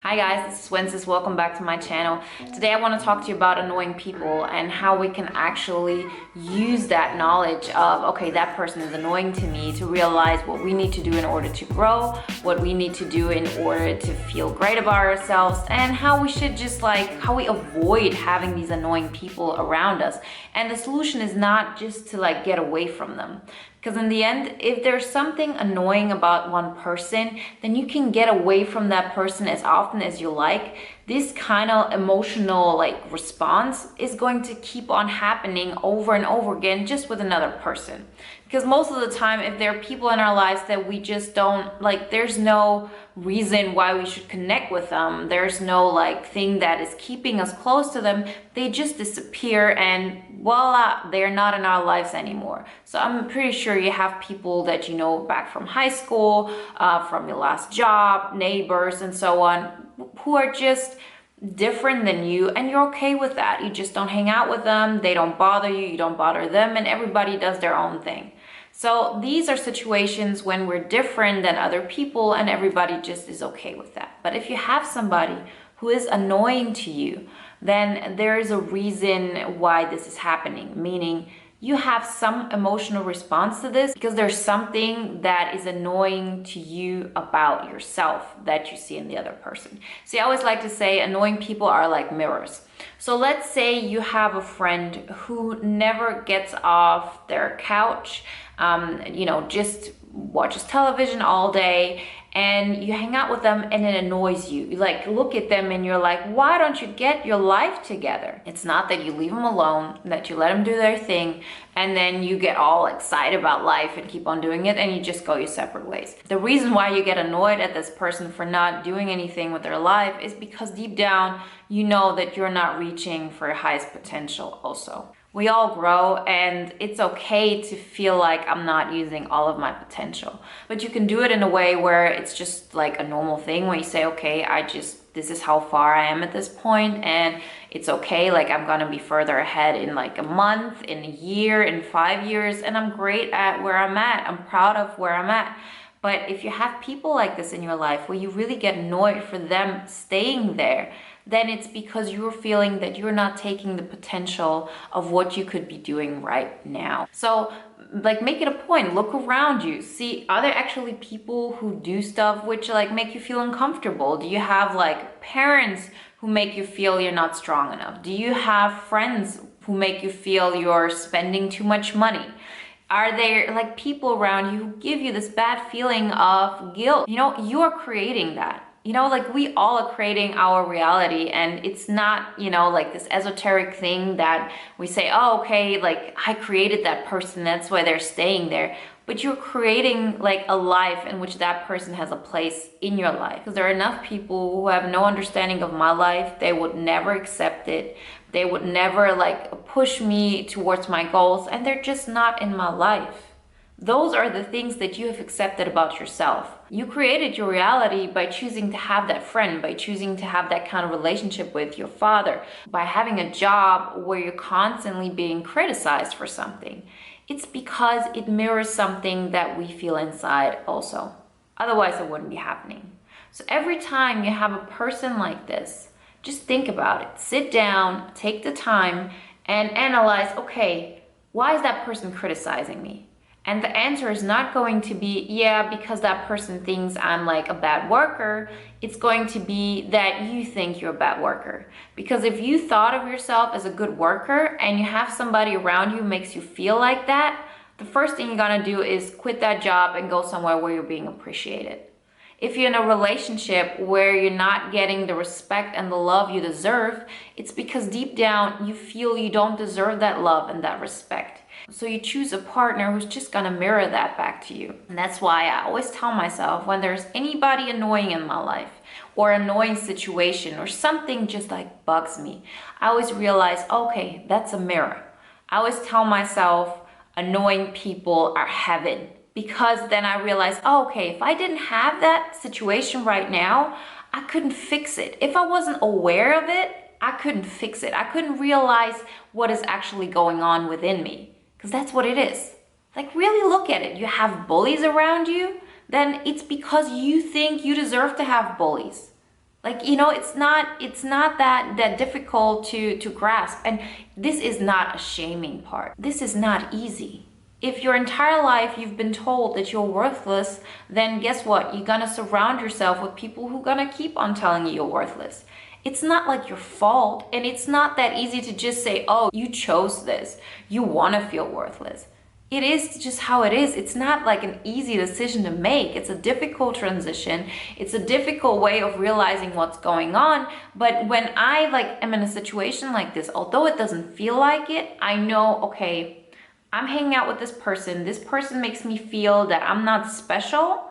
Hi guys, this is Wenzes. Welcome back to my channel. Today I want to talk to you about annoying people and how we can actually use that knowledge of, okay, that person is annoying to me, to realize what we need to do in order to grow, what we need to do in order to feel great about ourselves, and how we should how we avoid having these annoying people around us. And the solution is not just to get away from them. Because in the end, if there's something annoying about one person, then you can get away from that person as often as you like. This kind of emotional response is going to keep on happening over and over again just with another person. Because most of the time, if there are people in our lives that we just don't there's no reason why we should connect with them. There's no thing that is keeping us close to them. They just disappear and voila, they're not in our lives anymore. So I'm pretty sure you have people that you know back from high school, from your last job, neighbors, and so on, who are just different than you, and you're okay with that. You just don't hang out with them, they don't bother you, you don't bother them, and everybody does their own thing. So these are situations when we're different than other people and everybody just is okay with that. But if you have somebody who is annoying to you, then there is a reason why this is happening, meaning you have some emotional response to this because there's something that is annoying to you about yourself that you see in the other person. See, I always like to say annoying people are like mirrors. So let's say you have a friend who never gets off their couch, just watches television all day, and you hang out with them and it annoys you. You look at them and you're like, why don't you get your life together? It's not that you leave them alone, that you let them do their thing, and then you get all excited about life and keep on doing it and you just go your separate ways. The reason why you get annoyed at this person for not doing anything with their life is because deep down, you know that you're not reaching for your highest potential also. We all grow, and it's okay to feel like I'm not using all of my potential. But you can do it in a way where it's just like a normal thing where you say, okay, this is how far I am at this point, and it's okay, I'm gonna be further ahead in a month, in a year, in 5 years, and I'm great at where I'm at. I'm proud of where I'm at. But if you have people like this in your life where you really get annoyed for them staying there, then it's because you're feeling that you're not taking the potential of what you could be doing right now. So make it a point, look around you, see, are there actually people who do stuff which make you feel uncomfortable? Do you have parents who make you feel you're not strong enough? Do you have friends who make you feel you're spending too much money? Are there people around you who give you this bad feeling of guilt? You are creating that. We all are creating our reality, and it's not, this esoteric thing that we say, oh, okay, I created that person, that's why they're staying there. But you're creating a life in which that person has a place in your life. Because there are enough people who have no understanding of my life. They would never accept it. They would never push me towards my goals, and they're just not in my life. Those are the things that you have accepted about yourself. You created your reality by choosing to have that friend, by choosing to have that kind of relationship with your father, by having a job where you're constantly being criticized for something. It's because it mirrors something that we feel inside also. Otherwise, it wouldn't be happening. So every time you have a person like this, just think about it. Sit down, take the time, and analyze, okay, why is that person criticizing me? And the answer is not going to be, yeah, because that person thinks I'm a bad worker. It's going to be that you think you're a bad worker. Because if you thought of yourself as a good worker and you have somebody around you who makes you feel like that, the first thing you're gonna do is quit that job and go somewhere where you're being appreciated. If you're in a relationship where you're not getting the respect and the love you deserve, it's because deep down you feel you don't deserve that love and that respect. So you choose a partner who's just gonna mirror that back to you. And that's why I always tell myself, when there's anybody annoying in my life, or annoying situation, or something just bugs me, I always realize, okay, that's a mirror. I always tell myself, annoying people are heaven. Because then I realize, oh, okay, if I didn't have that situation right now, I couldn't fix it. If I wasn't aware of it, I couldn't fix it. I couldn't realize what is actually going on within me. Because that's what it is. Really look at it. You have bullies around you, then it's because you think you deserve to have bullies. Like, you know, it's not that difficult to grasp. And this is not a shaming part. This is not easy. If your entire life you've been told that you're worthless, then guess what? You're gonna surround yourself with people who are gonna keep on telling you you're worthless. It's not like your fault, and it's not that easy to just say, oh, you chose this. You wanna feel worthless. It is just how it is. It's not like an easy decision to make. It's a difficult transition. It's a difficult way of realizing what's going on. But when I am in a situation like this, although it doesn't feel like it, I know, okay, I'm hanging out with this person. This person makes me feel that I'm not special.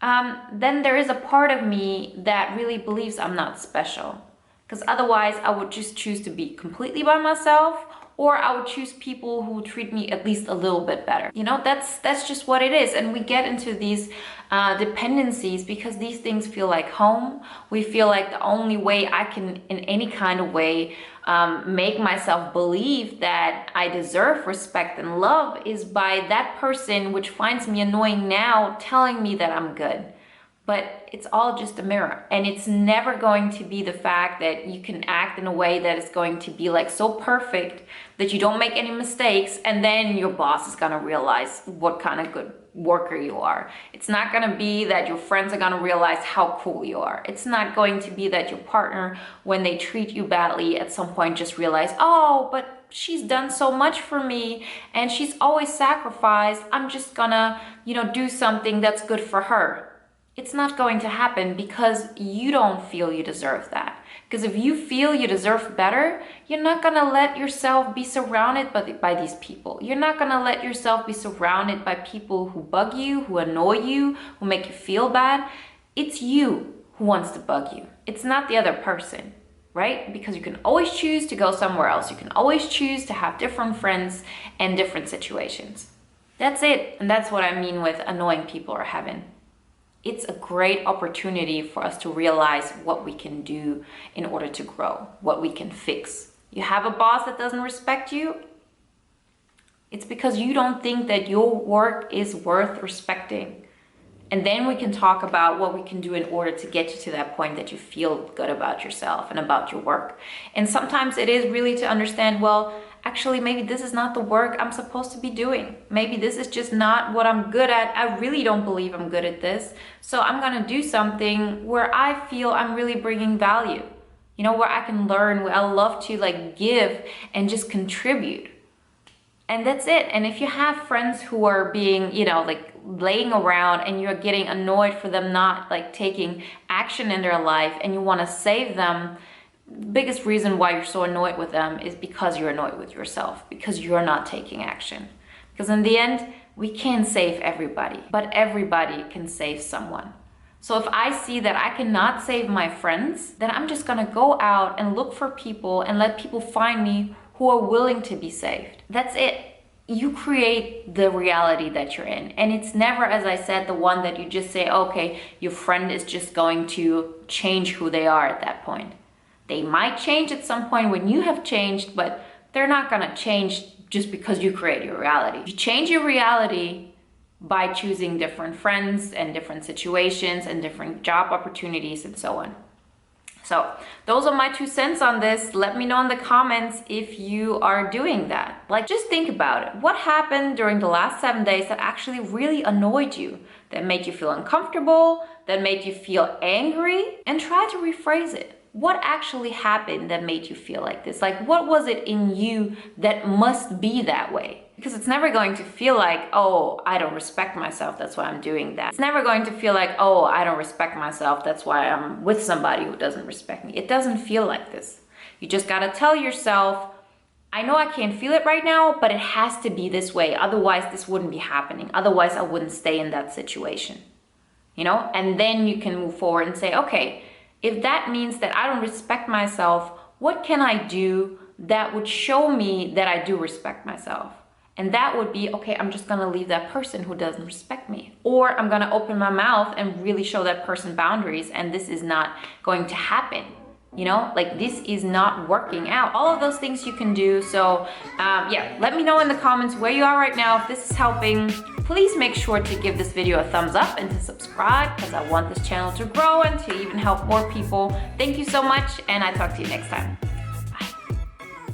Then there is a part of me that really believes I'm not special. Because otherwise I would just choose to be completely by myself, or I would choose people who treat me at least a little bit better. You know, that's just what it is. And we get into these dependencies because these things feel like home. We feel like the only way I can, in any kind of way, make myself believe that I deserve respect and love is by that person, which finds me annoying now, telling me that I'm good. But it's all just a mirror, and it's never going to be the fact that you can act in a way that is going to be like so perfect that you don't make any mistakes, and then your boss is gonna realize what kind of good worker you are. It's not gonna be that your friends are gonna realize how cool you are. It's not going to be that your partner, when they treat you badly at some point, just realize, oh, but she's done so much for me and she's always sacrificed. I'm just gonna, do something that's good for her. It's not going to happen because you don't feel you deserve that. Because if you feel you deserve better, you're not going to let yourself be surrounded by these people. You're not going to let yourself be surrounded by people who bug you, who annoy you, who make you feel bad. It's you who wants to bug you. It's not the other person, right? Because you can always choose to go somewhere else. You can always choose to have different friends and different situations. That's it. And that's what I mean with annoying people or heaven. It's a great opportunity for us to realize what we can do in order to grow, what we can fix. You have a boss that doesn't respect you, it's because you don't think that your work is worth respecting. And then we can talk about what we can do in order to get you to that point that you feel good about yourself and about your work. And sometimes it is really to understand, well, actually, maybe this is not the work I'm supposed to be doing. Maybe this is just not what I'm good at. I really don't believe I'm good at this. So I'm gonna do something where I feel I'm really bringing value. Where I can learn, where I love to give and just contribute. And that's it. And if you have friends who are being, laying around and you're getting annoyed for them not taking action in their life and you wanna save them, the biggest reason why you're so annoyed with them is because you're annoyed with yourself, because you're not taking action. Because in the end, we can't save everybody, but everybody can save someone. So if I see that I cannot save my friends, then I'm just gonna go out and look for people and let people find me who are willing to be saved. That's it. You create the reality that you're in. And it's never, as I said, the one that you just say, okay, your friend is just going to change who they are at that point. They might change at some point when you have changed, but they're not gonna change just because you create your reality. You change your reality by choosing different friends and different situations and different job opportunities and so on. So those are my 2 cents on this. Let me know in the comments if you are doing that. Just think about it. What happened during the last 7 days that actually really annoyed you, that made you feel uncomfortable, that made you feel angry? And try to rephrase it. What actually happened that made you feel like this? What was it in you that must be that way? Because it's never going to feel like, oh, I don't respect myself, that's why I'm doing that. It's never going to feel like, oh, I don't respect myself, that's why I'm with somebody who doesn't respect me. It doesn't feel like this. You just gotta tell yourself, I know I can't feel it right now, but it has to be this way. Otherwise, this wouldn't be happening. Otherwise, I wouldn't stay in that situation. And then you can move forward and say, okay, if that means that I don't respect myself, what can I do that would show me that I do respect myself? And that would be, okay, I'm just gonna leave that person who doesn't respect me. Or I'm gonna open my mouth and really show that person boundaries, and this is not going to happen. You know, like this is not working out. All of those things you can do. So yeah, let me know in the comments where you are right now. If this is helping, please make sure to give this video a thumbs up and to subscribe, because I want this channel to grow and to even help more people. Thank you so much, and I talk to you next time.